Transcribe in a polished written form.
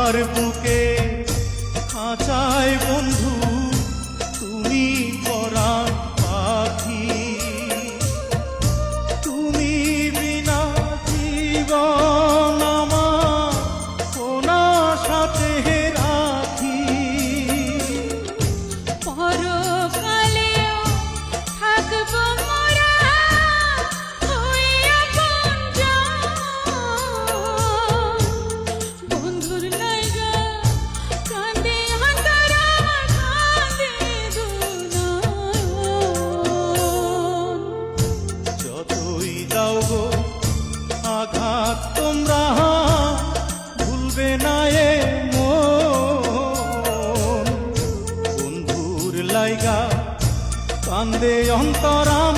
আমার বুকে খাঁচায় বন্ধু তুমি পরাণ পাখি, তুমি বিনা জীবন আমার কোনা সাথে রাখি। পরকালেও থাকবো মোরা হইয়া আপনজন, বন্ধুর লাইগা কান্দে অন্তর আমার, কান্দে দুনয়ন। যতই দাও গো আঘাত তোমরা ভুলবে না এ মন, বন্ধুর লাইগা কান্দে অন্তর আমার।